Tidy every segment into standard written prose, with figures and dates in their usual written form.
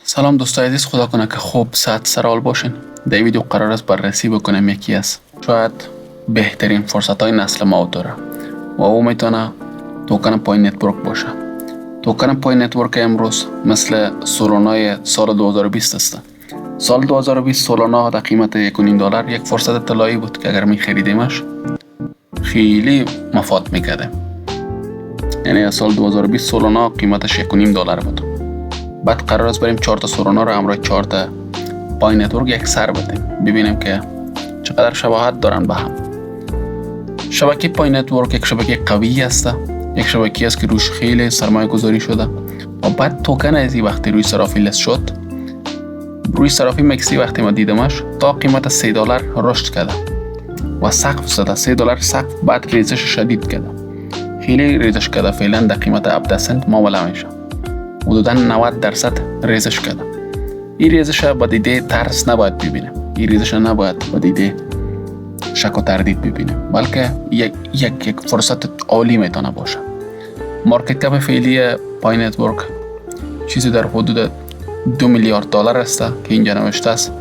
سلام دوستای عزیز، خدا کنه که خوب صحت سرحال باشین. در این ویدیو قرار است بررسی بکنیم یکی از شاید بهترین فرصت های نسل ما داره و او میتونه توکن پای نتورک باشه. توکن پای نتورک امروز مثل سولانای سال 2020 است. سال 2020 سولانا در قیمت $1.5 یک فرصت طلایی بود که اگر می خریدیمش خیلی مفاد میکرده. یعنی از سال 2020 سولانا قیمتش $1.5 بود. بعد قرار است بریم 4 تا سولانا رو همراه 4 تا پای نتورک یک سر بدیم، ببینیم که چقدر شباهت دارن به هم. شبکه پای نتورک یک شبکه قوی است، یک شبکه است که روش خیلی سرمایه گذاری شده و بعد توکن از این وقتی روی صرافی لست شد، روی صرافی مکسی وقتی ما دیدمش تا قیمت $3 رشد کرده و سقف زده. $3 سقف، بعد ریزش شدید کرده، خیلی ریزش کرده. فعلا در قیمت 17 سنت معامله میشه، حدوداً 90% ریزش کرده. این ریزش با دیده ترس نباید ببینیم، این ریزش نباید با دیده شک و تردید ببینیم، بلکه یک فرصت عالی میتونه باشه. مارکت کپ فعلی پای نتورک چیزی در حدود $2 میلیارد است که اینجا نوشته است،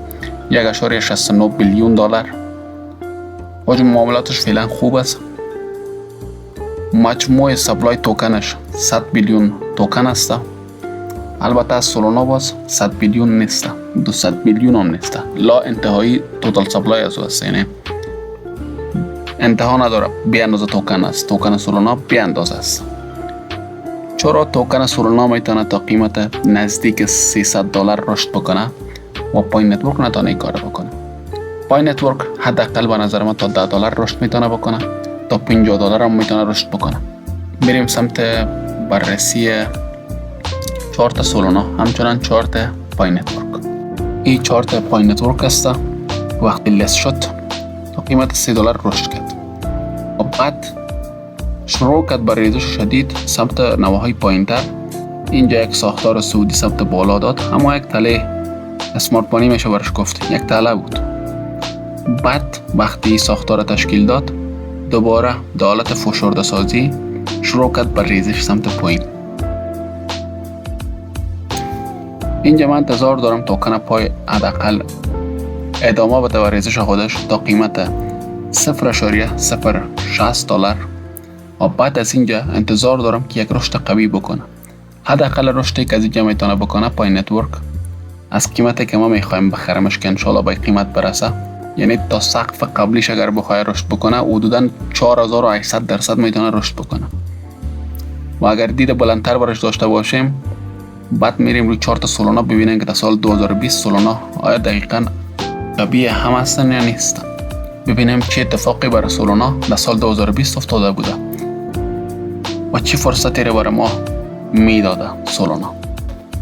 $1.69 بیلیون. حجم معاملاتش فعلا خوب است. مجموع سپلای توکنش 100 بیلیون توکن است. البته از سولانا باز 100 بیلیون نیست، 200 بیلیون هم نیست. لا انتهایی توتال سپلای از او است، یعنی انتها نداره. بی اندازه توکن است. توکن سولانا بی اندازه است. چرا توکن سولانا میتونه تا قیمت نزدیک $300 رشد بکنه و پای نتورک نتونه این کار بکنه؟ پای نتورک حداقل به نظر من تا $10 رشد میتونه بکنه، تا $50 هم میتونه رشد بکنه. بریم سمت بررسی 4 تا سولانا، همچنان 4 تا پای نتورک. این 4 تا پای نتورک است. وقتی لست شد تا قیمت $3 رشد کرد و بعد شروع کرد به ریزش شدید سمت نواهای پایینتر. اینجا یک ساختار سعودی سمت بالا داد، اما یک تله اسمارت مانی میشه برش گفت، یک تله بود. بعد وقتی ساختار تشکیل داد، دوباره در حالت فشرده سازی شروع کرد به ریزش سمت پایین. اینجا من انتظار دارم توکن پای حداقل ادامه بده و ریزش خودش تا قیمت $0.060 و بعد از اینجا انتظار دارم که یک رشد قوی بکنه. حداقل رشدی که از اینجا میتونه بکنه پای نتورک از قیمتی که ما میخوایم بخرمش که انشالله به قیمت برسه، یعنی تا سقف قبلیش اگر بخواه رشد بکنه حدوداً 4800% میتونه رشد بکنه. و اگر دید بلندتر برش داشته باشیم، بعد میریم روی 4 تا سولانا ببینیم که در سال 2020 سولانا آیا دقیقاً قوی هم هستن یا نیستن. ببینیم چه اتفاقی برای سولانا در سال 2020 افتاده بوده و چه فرصتی رو برای ما میداده.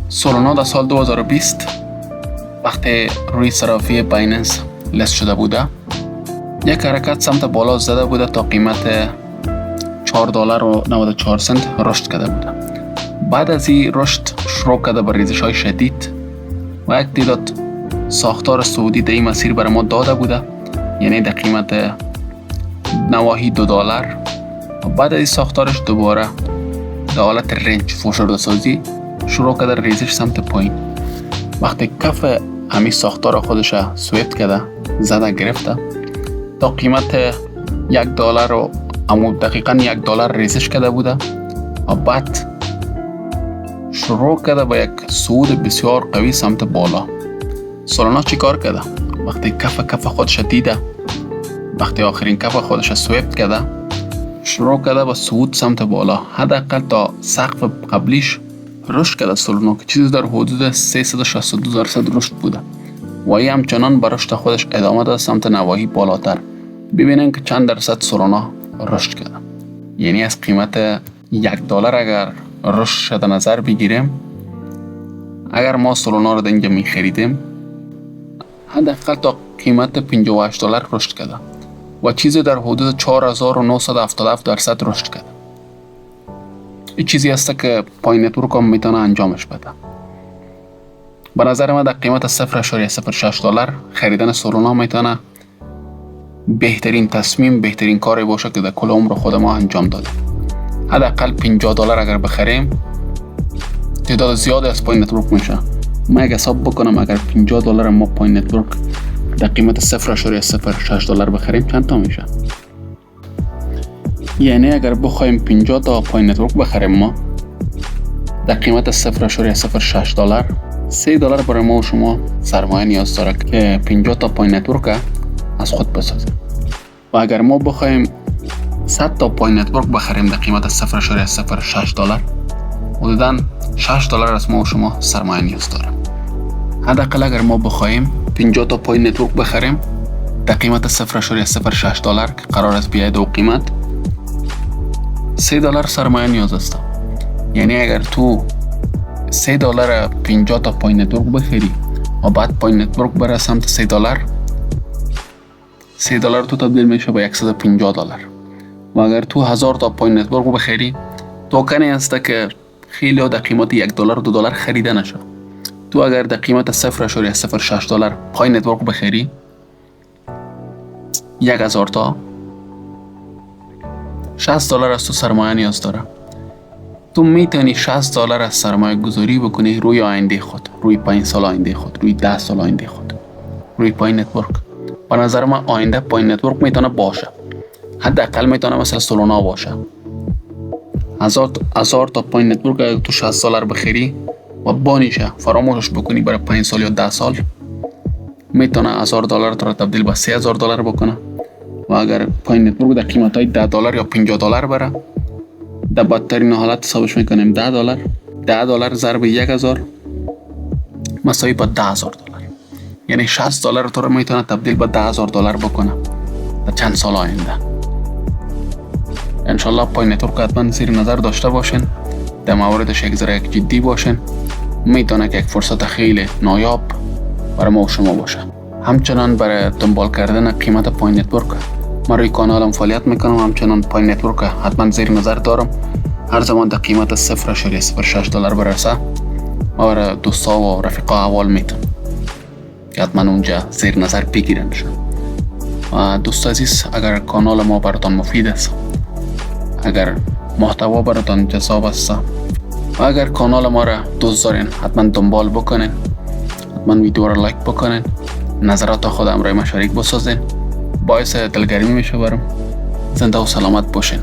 سولانا در سال 2020 وقتی روی صرافی بایننس لست شده بوده، یک حرکت سمت بالا زده بوده تا قیمت $4.94 رشد کرده بوده. بعد از این رشد شروع کرده به ریزش های شدید و یک تعداد ساختار سعودی در این مسیر برای ما داده بوده، یعنی در قیمت نواحی $2 و بعد از این ساختارش دوباره در حالت رنج فشرده سازی شروع کرده ریزش سمت پایین. وقتی کف همی ساختار خودش سویت کرده، زده گرفته تا قیمت $1 رو اما دقیقاً $1 ریزش کرده بوده و بعد شروع کرده با یک صعود بسیار قوی سمت بالا. سولانا چی کار کرده؟ وقتی کف خودش دیده، وقتی آخرین کف خودش سویپ کرده، شروع کرده با صعود سمت بالا. حداقل تا سقف قبلیش رشد کرده سولانا که چیزی در حدود 362% رشد بوده و این همچنان به رشد خودش ادامه داد سمت نواحی بالاتر. ببینیم که چند درصد سولانا رشد کرده. یعنی از قیمت $1 اگر رشد شده نظر بگیریم، اگر ما سولانا رو در اینجا می خریدیم حداقل تا قیمت $58 رشد کرده و چیزی در حدود 4977% رشد کرده. این چیزی است که پای نتورک هم میتونه انجامش بده. به نظر من در قیمت $0.06 خریدن سولانا میتونه بهترین تصمیم، بهترین کاری باشه که در کل عمر خود ما انجام دادیم. حداقل $50 اگر بخریم تعداد زیادی از پای نتورک میشه ما اگه حساب بکنم اگر $50 ما پوینت نتورک در قیمت 0.06 دلار بخریم چند تا میشه؟ یعنی اگر بخوایم 50 تا پوینت نتورک بخریم ما در قیمت 0.06 دلار $3 برای ما و شما سرمایه نیاز داره که 50 تا پوینت نتورک از خود بسازیم. و اگر ما بخوایم 100 تا پوینت نتورک بخریم در قیمت 0.06 دلار حدوداً $6 از ما و شما سرمایه نیاز داره. حداقل اگر ما بخوایم 50 تا پوینت نتورک بخریم در قیمت 0.06 دلار که قرار است بیاید و قیمت $3 سرمایه نیاز است. یعنی اگر تو $3 50 تا پوینت نتورک بخری و بعد پوینت نتورک بره سمت $3 تو تبدیل میشه به $150. و اگر تو 1000 تا پوینت نتورک بخری توکنی است که خیلی در قیمت $1 $2 خریده نشه. تو اگر در قیمت 0.06 دلار پوینت نتورک بخری 1000 تا $60 از تو سرمایه نیاز داره. تو میتونی $60 از سرمایه گذاری بکنی روی آینده خود، روی 5 سال آینده خود، روی 10 سال آینده خود، روی پوینت نتورک. به نظر من آینده پوینت نتورک میتونه باشه، حداقل میتونه مثلا سولانا باشه. 1000 تا پوینت نتورک اگر تو $60 بخری و بانیشه فراموشش بکنی برای 5 سال یا 10 سال میتونه $1000 تو را تبدیل به $3000 بکنه. و اگر پوینت نتورک در قیمت های $10 یا $50 بره در بدترین حالت حسابش میکنیم $10 ضرب 1000 مساوی به $10,000. یعنی $60 تو را میتونه تبدیل به $10,000 بکنه در چند سال آینده. انشالله پوینت نتورک حتما زیر نظر داشته باشین، در موردش یک ذره جدی باشین. میتونه که یک فرصت خیلی نایاب برای ما و شما باشه. همچنان برای دنبال کردن قیمت پوینت نتورک من روی کانالم فعالیت میکنم. همچنان پوینت نتورک حتما زیر نظر دارم. هر زمان در قیمت 0.06 دلار برسه ما برای دوستا و رفیقا احوال میتم که حتما اونجا زیر نظر بگیرنشن. و دوست عزیز اگر کانال ما براتان مفید است، اگر محتوا براتان جذاب است و اگر کانال ما را دوست دارین حتما دنبال بکنین، حتما ویدیو را لایک بکنین، نظرات خود امرای ما شریک بسازین. باعث دلگرمی میشه برام. زنده و سلامت باشین.